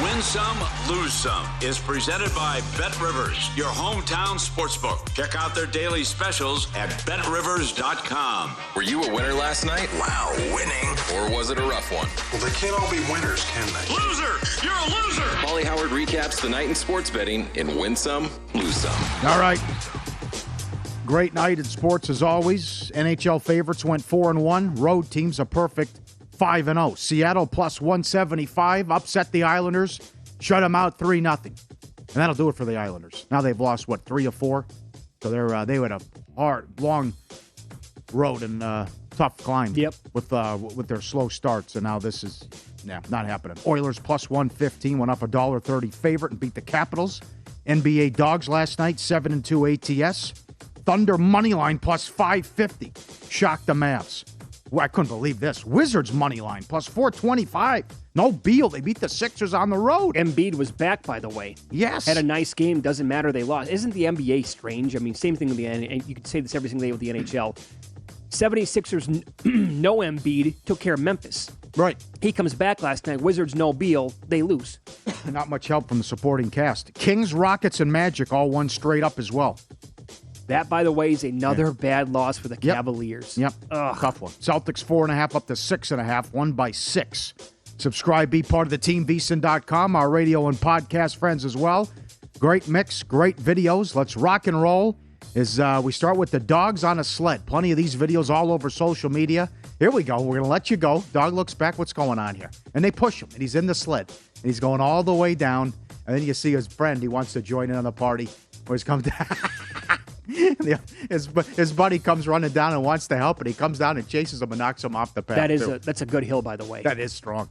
Win Some, Lose Some is presented by BetRivers, your hometown sportsbook. Check out their daily specials at BetRivers.com. Were you a winner last night? Wow, winning. Or was it a rough one? Well, they can't all be winners, can they? Loser! You're a loser! Paulie Howard recaps the night in sports betting in Win Some, Lose Some. All right. Great night in sports as always. NHL favorites went 4-1. Road teams a perfect 5-0. Seattle plus 175 upset the Islanders, shut them out 3-0. And that'll do it for the Islanders. Now they've lost, 3 or 4? So they had a hard, long road and tough climb with their slow starts. And now this is not happening. Oilers plus 115 went up $1.30 favorite and beat the Capitals. NBA Dogs last night, 7-2 ATS. Thunder moneyline plus 550 shocked the Mavs. Well, I couldn't believe this. Wizards money line plus 425. No Beal. They beat the Sixers on the road. Embiid was back, by the way. Yes. Had a nice game. Doesn't matter they lost. Isn't the NBA strange? I mean, same thing with the NHL. You could say this every single day with the NHL. 76ers, no Embiid, took care of Memphis. Right. He comes back last night. Wizards, no Beal. They lose. Not much help from the supporting cast. Kings, Rockets, and Magic all won straight up as well. That, by the way, is another bad loss for the Cavaliers. Yep. Ugh. Tough one. Celtics 4.5 up to 6.5, won by 6. Subscribe, be part of the team, VSiN.com, our radio and podcast friends as well. Great mix, great videos. Let's rock and roll. As we start with the dogs on a sled. Plenty of these videos all over social media. Here we go. We're going to let you go. Dog looks back. What's going on here? And they push him, and he's in the sled. And he's going all the way down. And then you see his friend. He wants to join in on the party. Or he's come down. His buddy comes running down and wants to help, and he comes down and chases him and knocks him off the path. That's a good hill, by the way. That is strong.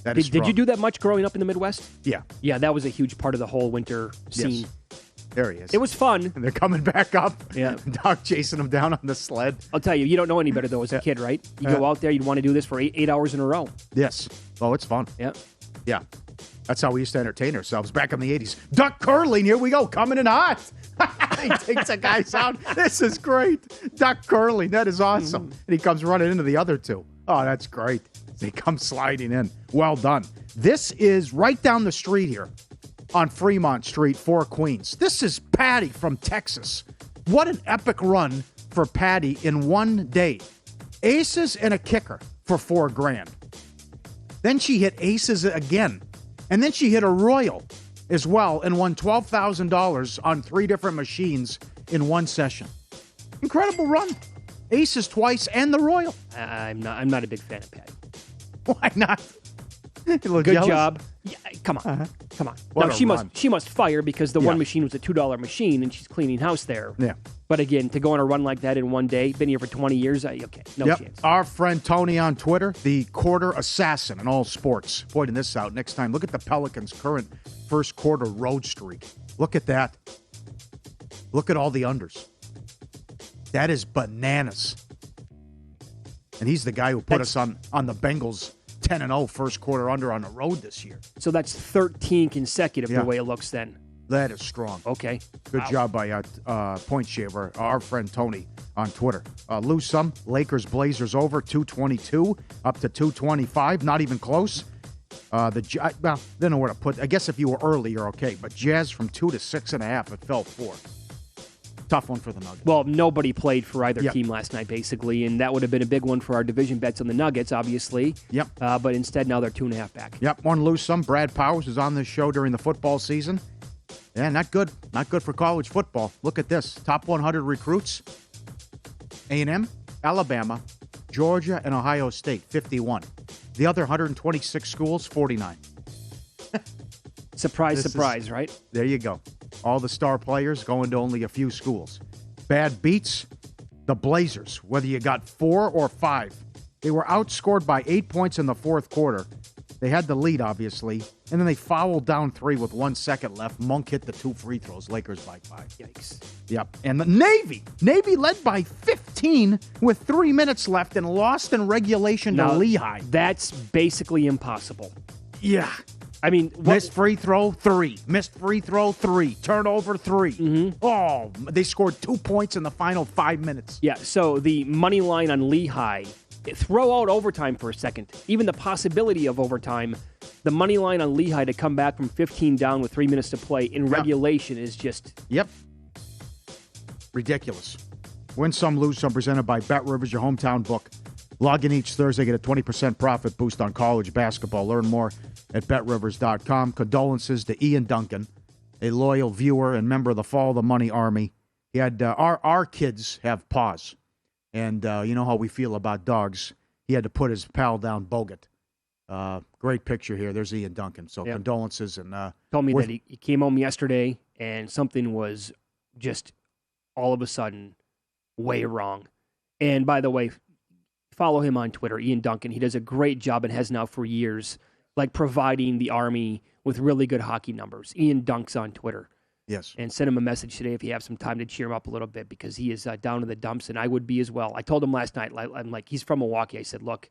Did you do that much growing up in the Midwest? Yeah. Yeah, that was a huge part of the whole winter scene. Yes. There he is. It was fun. And they're coming back up. Yeah. Dog chasing him down on the sled. I'll tell you, you don't know any better, though, as a kid, right? You go out there, you'd want to do this for 8 hours in a row. Yes. Oh, it's fun. Yeah. Yeah. That's how we used to entertain ourselves back in the 80s. Duck curling, here we go, coming in hot. He takes the guys out. This is great. Duck curling, that is awesome. And he comes running into the other two. Oh, that's great. They come sliding in. Well done. This is right down the street here on Fremont Street, 4 Queens. This is Patty from Texas. What an epic run for Patty in one day. Aces and a kicker for $4,000. Then she hit aces again. And then she hit a royal as well and won $12,000 on 3 different machines in one session. Incredible run. Aces twice and the royal. I'm not a big fan of Patty. Why not? Good jealous? job. Yeah, come on. Come on. What Now, a she run. must fire because the one machine was a $2 machine and she's cleaning house there. Yeah. But again, to go on a run like that in one day, been here for 20 years, no chance. Our friend Tony on Twitter, the quarter assassin in all sports, pointing this out next time. Look at the Pelicans' current first quarter road streak. Look at that. Look at all the unders. That is bananas. And he's the guy who put us on the Bengals 10-0 first quarter under on the road this year. So that's 13 consecutive the way it looks then. That is strong. Okay. Good job by Point Shaver, our friend Tony on Twitter. Lose some. Lakers Blazers over 222 up to 225. Not even close. Don't know where to put. I guess if you were early, you're okay. But Jazz from 2 to 6.5. It fell 4. Tough one for the Nuggets. Well, nobody played for either team last night, basically, and that would have been a big one for our division bets on the Nuggets, obviously. Yep. But instead, now they're 2.5 back. Yep. One lose some. Brad Powers is on this show during the football season. Yeah, not good. Not good for college football. Look at this. Top 100 recruits. A&M, Alabama, Georgia, and Ohio State, 51. The other 126 schools, 49. Surprise, right? There you go. All the star players going to only a few schools. Bad beats, the Blazers, whether you got 4 or 5. They were outscored by 8 points in the fourth quarter. They had the lead, obviously, and then they fouled down 3 with 1 second left. Monk hit the 2 free throws. Lakers by 5. Yikes. Yep. And the Navy led by 15 with 3 minutes left and lost in regulation to Lehigh. That's basically impossible. Yeah. I mean, missed free throw, 3. Missed free throw, 3. Turnover, 3. Mm-hmm. Oh, they scored 2 points in the final 5 minutes. Yeah, so the money line on Lehigh, throw out overtime for a second. Even the possibility of overtime, the money line on Lehigh to come back from 15 down with 3 minutes to play in regulation is just... Yep. Ridiculous. Win some, lose some, presented by Bet Rivers, your hometown book. Log in each Thursday, get a 20% profit boost on college basketball. Learn more at betrivers.com. Condolences to Ian Duncan, a loyal viewer and member of the Follow the Money Army. He had our kids have paws, and you know how we feel about dogs. He had to put his pal down, Bogut. Great picture here. There's Ian Duncan. So condolences. And told me that he came home yesterday and something was just all of a sudden way wrong. And by the way, follow him on Twitter, Ian Duncan. He does a great job and has now for years, like providing the Army with really good hockey numbers. Ian Dunks on Twitter. Yes. And send him a message today if you have some time to cheer him up a little bit because he is down in the dumps, and I would be as well. I told him last night, I'm like, he's from Milwaukee. I said, look,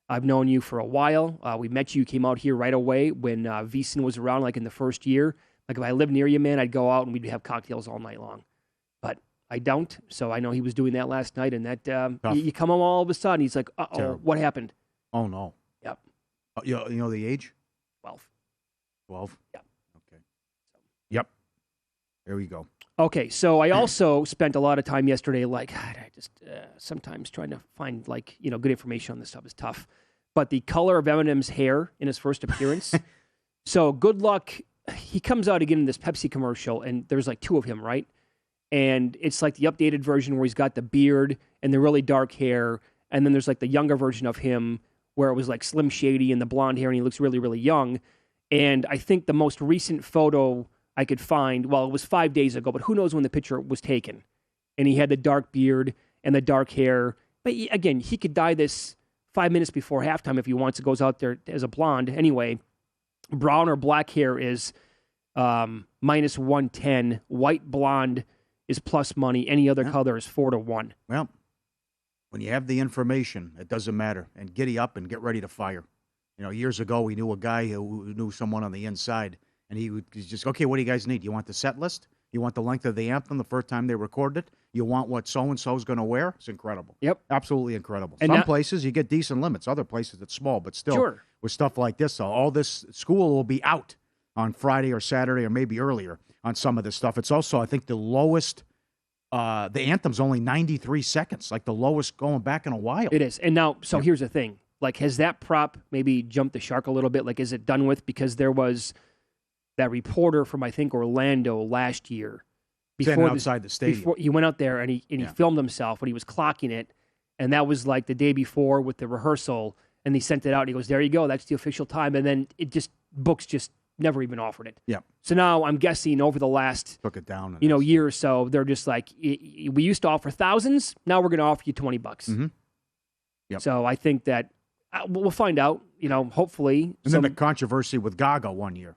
I've known you for a while. We met you, came out here right away when VSiN was around, like in the first year. Like if I lived near you, man, I'd go out and we'd have cocktails all night long. But I don't, so I know he was doing that last night, and that you come home all of a sudden, he's like, uh-oh, terrible. What happened? Oh, no. Yep. You know the age? 12. 12? Yep. Okay. Yep. There we go. Okay, so I also spent a lot of time yesterday, like, God, I just sometimes trying to find, like, good information on this stuff is tough. But the color of Eminem's hair in his first appearance. So good luck. He comes out again in this Pepsi commercial, and there's like two of him, right? And it's like the updated version where he's got the beard and the really dark hair. And then there's like the younger version of him where it was like Slim Shady and the blonde hair, and he looks really, really young. And I think the most recent photo I could find, well, it was 5 days ago, but who knows when the picture was taken. And he had the dark beard and the dark hair. But again, he could dye this 5 minutes before halftime if he wants. It goes out there as a blonde. Anyway, brown or black hair is minus 110. White blonde is plus money. Any other color is 4-1. Well, when you have the information, it doesn't matter. And giddy up and get ready to fire. Years ago, we knew a guy who knew someone on the inside. And he's just, okay, what do you guys need? You want the set list? You want the length of the anthem the first time they recorded it? You want what so-and-so's going to wear? It's incredible. Yep. Absolutely incredible. And Some places you get decent limits. Other places it's small. But still, with stuff like this, all this school will be out on Friday or Saturday or maybe earlier on some of this stuff. It's also, I think, the lowest, the anthem's only 93 seconds, like the lowest going back in a while. It is. And now, so here's the thing. Like, has that prop maybe jumped the shark a little bit? Like, is it done with? Because there was that reporter from, I think, Orlando last year. Standing outside the stadium. He went out there and he filmed himself when he was clocking it. And that was like the day before with the rehearsal. And he sent it out. And he goes, there you go. That's the official time. And then books just never even offered it. Yeah. So now I'm guessing over the last took it down. Year or so, they're just like, we used to offer thousands. Now we're going to offer you $20. Mm-hmm. Yep. So I think that we'll find out, hopefully. And then the controversy with Gaga one year.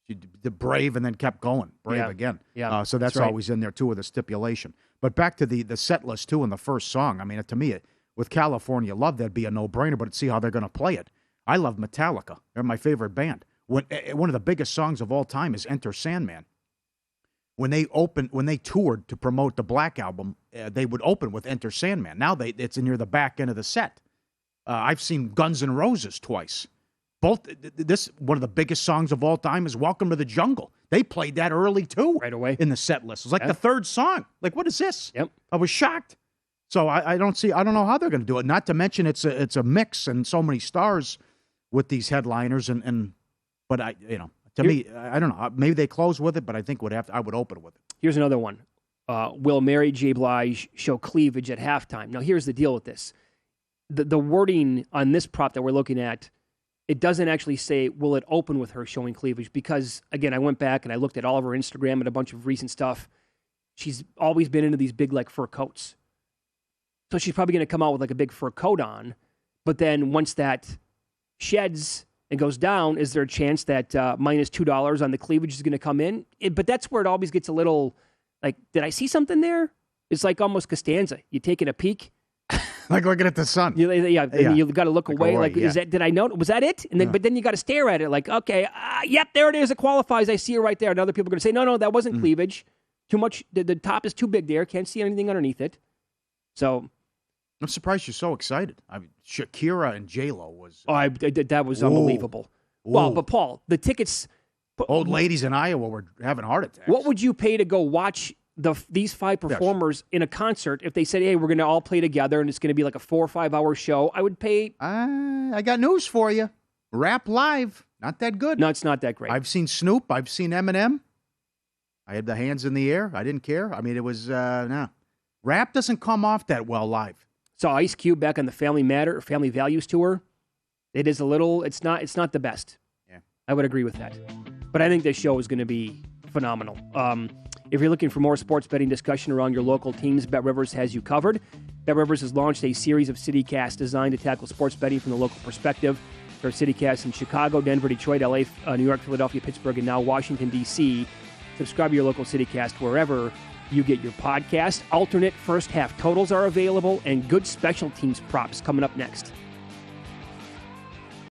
She did Brave and then kept going. Brave again. Yeah, so that's right. always in there, too, with the stipulation. But back to the set list, too, in the first song. I mean, to me, with California Love, that'd be a no-brainer, but see how they're going to play it. I love Metallica. They're my favorite band. One of the biggest songs of all time is Enter Sandman. When they toured to promote the Black Album, they would open with Enter Sandman. Now it's near the back end of the set. I've seen Guns N' Roses twice. One of the biggest songs of all time is Welcome to the Jungle. They played that early, too. Right away. In the set list. It was like the third song. Like, what is this? Yep. I was shocked. So I don't know how they're going to do it. Not to mention it's a mix and so many stars with these headliners but to me, I don't know. Maybe they close with it, but I think I would open with it. Here's another one. Will Mary J. Blige show cleavage at halftime? Now, here's the deal with this. The wording on this prop that we're looking at, it doesn't actually say, will it open with her showing cleavage? Because, again, I went back and I looked at all of her Instagram and a bunch of recent stuff. She's always been into these big, like, fur coats. So she's probably going to come out with, like, a big fur coat on. But then once that sheds and goes down, is there a chance that minus $2 on the cleavage is going to come in? But that's where it always gets a little, like, did I see something there? It's like almost Costanza. You taking a peek. Like looking at the sun. You've got to look away. Like, yeah. Did I know? Was that it? And then, But then you got to stare at it. Like, okay, yep, there it is. It qualifies. I see it right there. And other people are going to say, no, that wasn't cleavage. Too much. The top is too big there. Can't see anything underneath it. So, I'm surprised you're so excited. I mean, Shakira and J-Lo was. That was unbelievable. Well, Ooh. but Paul, the tickets. Old ladies in Iowa were having heart attacks. What would you pay to go watch these 5 performers in a concert if they said, hey, we're going to all play together and it's going to be like a 4 or 5 hour show? I would pay. I got news for you. Rap Live, not that good. No, it's not that great. I've seen Snoop. I've seen Eminem. I had the hands in the air. I didn't care. I mean, it was, no. Rap doesn't come off that well live. Saw Ice Cube back on the Family Values tour. It is a little, it's not the best. Yeah. I would agree with that. But I think this show is going to be phenomenal. If you're looking for more sports betting discussion around your local teams, BetRivers has you covered. BetRivers has launched a series of CityCasts designed to tackle sports betting from the local perspective. There are CityCasts in Chicago, Denver, Detroit, LA, New York, Philadelphia, Pittsburgh, and now Washington, D.C. Subscribe to your local CityCast wherever you get your podcast. Alternate first half totals are available, and good special teams props coming up next.